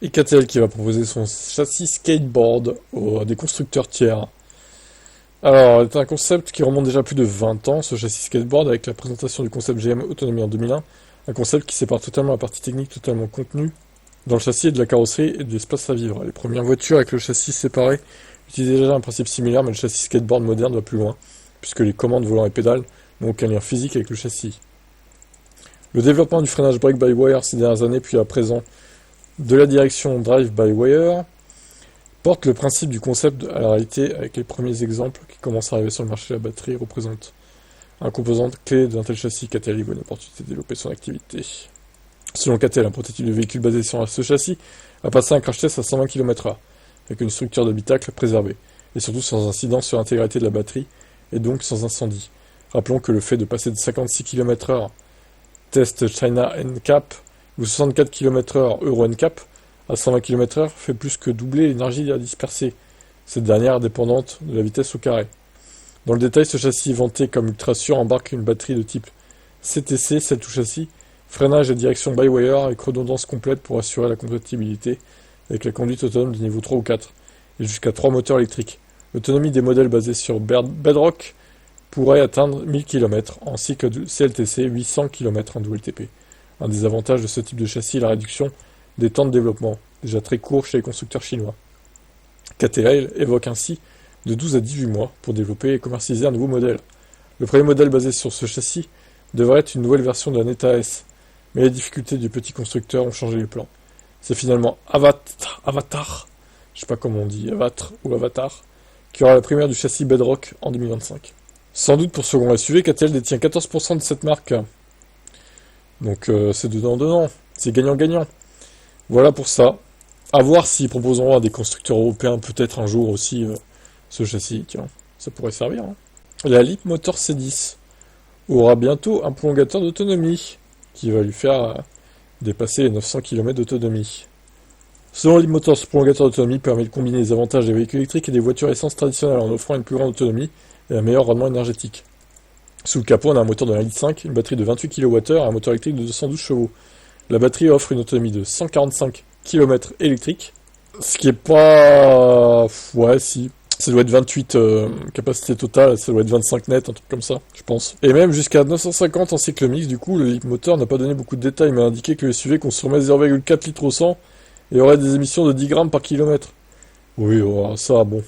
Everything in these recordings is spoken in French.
Et KTL qui va proposer son châssis skateboard à des constructeurs tiers. Alors, c'est un concept qui remonte déjà plus de 20 ans, ce châssis skateboard, avec la présentation du concept GM Autonomie en 2001, un concept qui sépare totalement la partie technique totalement contenue dans le châssis et de la carrosserie et de l'espace à vivre. Les premières voitures avec le châssis séparé utilisaient déjà un principe similaire, mais le châssis skateboard moderne va plus loin, puisque les commandes, volant et pédales n'ont aucun lien physique avec le châssis. Le développement du freinage brake-by-wire ces dernières années, puis à présent de la direction drive-by-wire, porte le principe du concept à la réalité avec les premiers exemples qui commencent à arriver sur le marché. La batterie représente un composant clé d'un tel châssis. KTL y voit une opportunité de développer son activité. Selon KTL, un prototype de véhicule basé sur ce châssis a passé un crash test à 120 km/h, avec une structure d'habitacle préservée, et surtout sans incident sur l'intégralité de la batterie, et donc sans incendie. Rappelons que le fait de passer de 56 km/h test China NCAP ou 64 km/h Euro NCAP à 120 km/h fait plus que doubler l'énergie à disperser, cette dernière dépendante de la vitesse au carré. Dans le détail, ce châssis vanté comme ultra sûr embarque une batterie de type CTC, celle tout châssis, freinage et direction by-wire avec redondance complète pour assurer la compatibilité avec la conduite autonome de niveau 3 ou 4, et jusqu'à 3 moteurs électriques. L'autonomie des modèles basés sur Bedrock pourrait atteindre 1000 km en cycle CLTC, 800 km en WLTP. Un des avantages de ce type de châssis est la réduction des temps de développement, déjà très courts chez les constructeurs chinois. KTL évoque ainsi de 12 à 18 mois pour développer et commercialiser un nouveau modèle. Le premier modèle basé sur ce châssis devrait être une nouvelle version de la Neta S, mais les difficultés du petit constructeur ont changé les plans. C'est finalement Avatar, je sais pas comment on dit, Avatar, qui aura la première du châssis Bedrock en 2025. Sans doute pour ce second SUV, KTL détient 14% de cette marque. Donc c'est dedans, c'est gagnant-gagnant. Voilà pour ça. À voir s'ils proposeront à des constructeurs européens peut-être un jour aussi ce châssis. Tiens, ça pourrait servir. Hein. La Leapmotor C10 aura bientôt un prolongateur d'autonomie qui va lui faire dépasser les 900 km d'autonomie. Selon Leapmotor, ce prolongateur d'autonomie permet de combiner les avantages des véhicules électriques et des voitures essence traditionnelles en offrant une plus grande autonomie et un meilleur rendement énergétique. Sous le capot, on a un moteur de 1,5 litre, une batterie de 28 kWh et un moteur électrique de 212 chevaux. La batterie offre une autonomie de 145 km électrique, ce qui est pas... Ouais, si. Ça doit être 28 capacité totale, ça doit être 25 net, un truc comme ça, je pense. Et même jusqu'à 950 en cycle mix, du coup, le Leapmotor n'a pas donné beaucoup de détails, mais a indiqué que le SUV consommerait 0,4 litres au 100 et aurait des émissions de 10 grammes par kilomètre. Oui, ça, bon.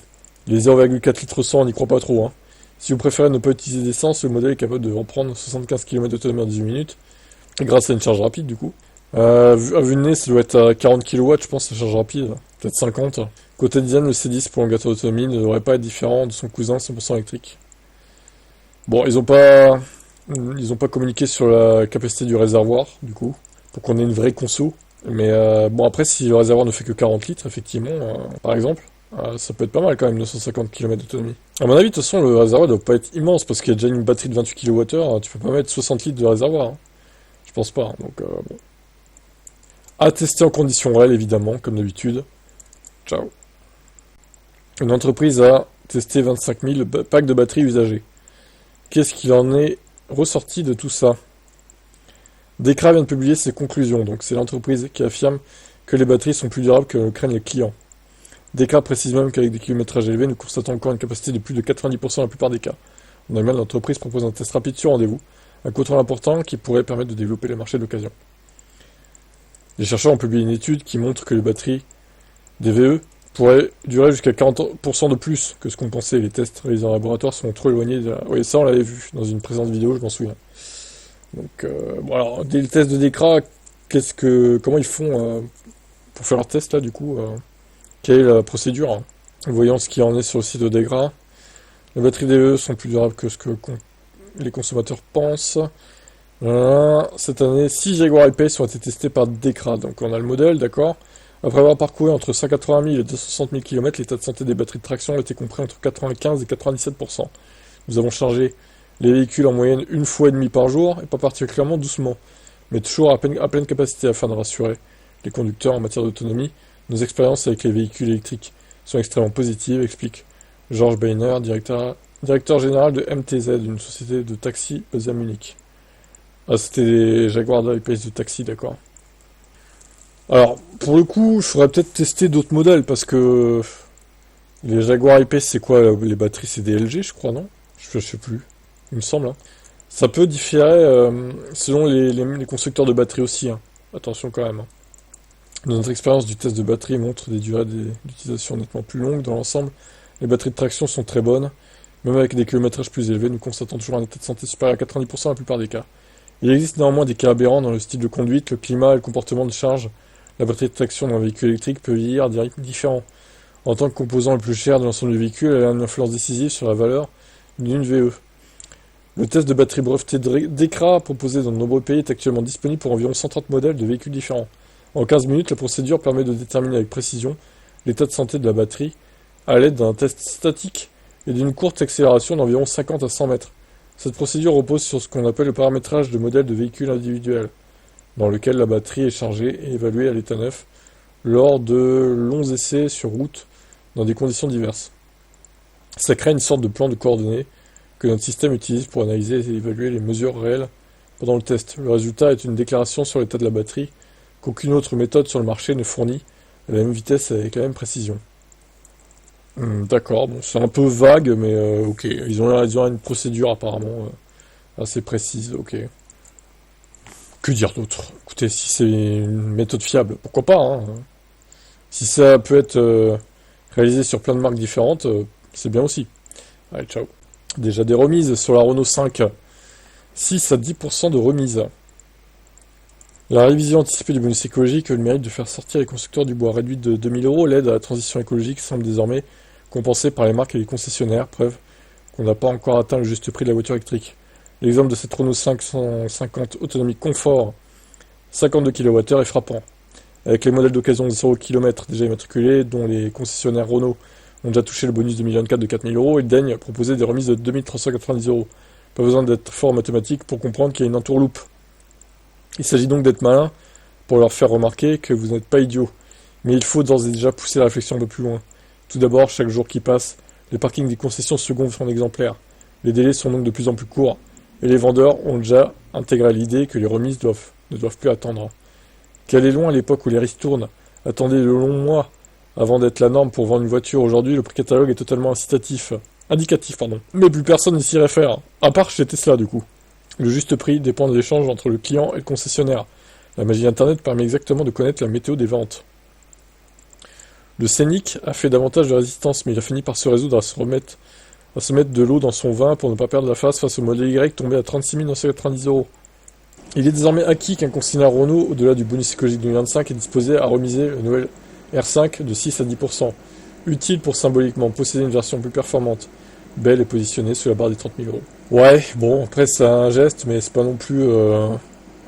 Les 0,4 litres au 100, on n'y croit pas trop, hein. Si vous préférez ne pas utiliser d'essence, le modèle est capable de reprendre 75 km d'autonomie en 18 minutes, grâce à une charge rapide, du coup. À vue de nez, ça doit être à 40 kW, je pense, la charge rapide. Peut-être 50. Côté design, le C10 prolongateur d'autonomie ne devrait pas être différent de son cousin 100% électrique. Bon, ils ont pas communiqué sur la capacité du réservoir, du coup, pour qu'on ait une vraie conso. Mais bon, après, si le réservoir ne fait que 40 litres, effectivement, par exemple, ça peut être pas mal quand même, 950 km d'autonomie. À mon avis, de toute façon, le réservoir doit pas être immense, parce qu'il y a déjà une batterie de 28 kWh, tu peux pas mettre 60 litres de réservoir. Hein. Je pense pas, donc bon. À tester en conditions réelles, évidemment, comme d'habitude. Ciao. Une entreprise a testé 25 000 packs de batteries usagées. Qu'est-ce qu'il en est ressorti de tout ça? Decra vient de publier ses conclusions, donc c'est l'entreprise qui affirme que les batteries sont plus durables que le craignent les clients. Decra précise même qu'avec des kilométrages élevés, nous constatons encore une capacité de plus de 90% dans la plupart des cas. En Allemagne, l'entreprise propose un test rapide sur rendez-vous, un contrôle important qui pourrait permettre de développer le marché d'occasion. Les chercheurs ont publié une étude qui montre que les batteries DVE pourraient durer jusqu'à 40% de plus que ce qu'on pensait. Les tests réalisés en laboratoire sont trop éloignés de la... Oui, ça on l'avait vu dans une présente vidéo, je m'en souviens. Donc, bon alors, les tests de Decra, comment ils font pour faire leurs tests là du coup quelle est la procédure hein. Voyons ce qu'il en est sur le site de Decra. Les batteries DVE sont plus durables que ce que les consommateurs pensent. Cette année, 6 Jaguar I-Pace ont été testés par Decra. Donc on a le modèle, d'accord. Après avoir parcouru entre 180 000 et 260 000 km, l'état de santé des batteries de traction a été compris entre 95 et 97%. Nous avons chargé les véhicules en moyenne une fois et demie par jour, et pas particulièrement doucement, mais toujours à pleine capacité afin de rassurer les conducteurs en matière d'autonomie. Nos expériences avec les véhicules électriques sont extrêmement positives, explique Georges Beiner, directeur général de MTZ, une société de taxi basée à Munich. Ah, c'était des Jaguar I-Pace de taxi, d'accord. Alors, pour le coup, il faudrait peut-être tester d'autres modèles, parce que les Jaguar I-Pace, c'est quoi? Les batteries, c'est des LG, je crois, non? Je sais plus. Il me semble, hein. Ça peut différer selon les constructeurs de batteries aussi, hein. Attention quand même, hein. Notre expérience du test de batterie montre des durées d'utilisation nettement plus longues dans l'ensemble. Les batteries de traction sont très bonnes. Même avec des kilométrages plus élevés, nous constatons toujours un état de santé supérieur à 90% la plupart des cas. Il existe néanmoins des cas aberrants dans le style de conduite, le climat et le comportement de charge. La batterie de traction d'un véhicule électrique peut vieillir à des rythmes différents. En tant que composant le plus cher de l'ensemble du véhicule, elle a une influence décisive sur la valeur d'une VE. Le test de batterie breveté DEKRA proposé dans de nombreux pays est actuellement disponible pour environ 130 modèles de véhicules différents. En 15 minutes, la procédure permet de déterminer avec précision l'état de santé de la batterie à l'aide d'un test statique et d'une courte accélération d'environ 50 à 100 mètres. Cette procédure repose sur ce qu'on appelle le paramétrage de modèles de véhicules individuels, dans lequel la batterie est chargée et évaluée à l'état neuf lors de longs essais sur route dans des conditions diverses. Ça crée une sorte de plan de coordonnées que notre système utilise pour analyser et évaluer les mesures réelles pendant le test. Le résultat est une déclaration sur l'état de la batterie qu'aucune autre méthode sur le marché ne fournit à la même vitesse et avec la même précision. D'accord, bon, c'est un peu vague, mais ok. Ils ont une procédure apparemment assez précise, ok. Que dire d'autre? Écoutez, si c'est une méthode fiable, pourquoi pas, hein. Si ça peut être réalisé sur plein de marques différentes, c'est bien aussi. Allez, ciao. Déjà des remises sur la Renault 5. 6 à 10% de remise. La révision anticipée du bonus écologique a eu le mérite de faire sortir les constructeurs du bois. Réduite de 2000 €, l'aide à la transition écologique semble désormais compensée par les marques et les concessionnaires, preuve qu'on n'a pas encore atteint le juste prix de la voiture électrique. L'exemple de cette Renault 550 autonomie confort 52 kWh est frappant. Avec les modèles d'occasion de 0 km déjà immatriculés, dont les concessionnaires Renault ont déjà touché le bonus 2024 de 4000 €, ils daignent proposer des remises de 2390 €. Pas besoin d'être fort en mathématiques pour comprendre qu'il y a une entourloupe. Il s'agit donc d'être malin pour leur faire remarquer que vous n'êtes pas idiot. Mais il faut d'ores et déjà pousser la réflexion un peu plus loin. Tout d'abord, chaque jour qui passe, les parkings des concessions se gonflent en exemplaires. Les délais sont donc de plus en plus courts, et les vendeurs ont déjà intégré l'idée que les remises ne doivent plus attendre. Qu'elle est loin à l'époque où les ristournes attendaient de longs mois avant d'être la norme pour vendre une voiture. Aujourd'hui, le prix catalogue est totalement indicatif. Mais plus personne n'y s'y réfère, à part chez Tesla du coup. Le juste prix dépend de l'échange entre le client et le concessionnaire. La magie Internet permet exactement de connaître la météo des ventes. Le Scénic a fait davantage de résistance, mais il a fini par se résoudre à se mettre de l'eau dans son vin pour ne pas perdre la face au modèle Y tombé à 36 990 €. Il est désormais acquis qu'un concessionnaire Renault, au-delà du bonus écologique 2025, est disposé à remiser le nouvel R5 de 6 à 10%, utile pour symboliquement posséder une version plus performante. Belle est positionnée sous la barre des 30 000 €. Ouais, bon, après c'est un geste, mais c'est pas non plus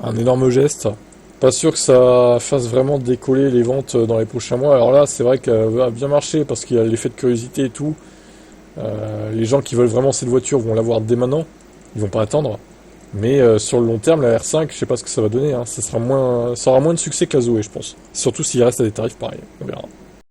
un énorme geste. Pas sûr que ça fasse vraiment décoller les ventes dans les prochains mois. Alors là, c'est vrai qu'elle va bien marcher parce qu'il y a l'effet de curiosité et tout. Les gens qui veulent vraiment cette voiture vont l'avoir dès maintenant. Ils vont pas attendre. Mais sur le long terme, la R5, je sais pas ce que ça va donner, hein. Ça aura moins de succès que la Zoé, je pense. Surtout s'il reste à des tarifs pareils. On verra.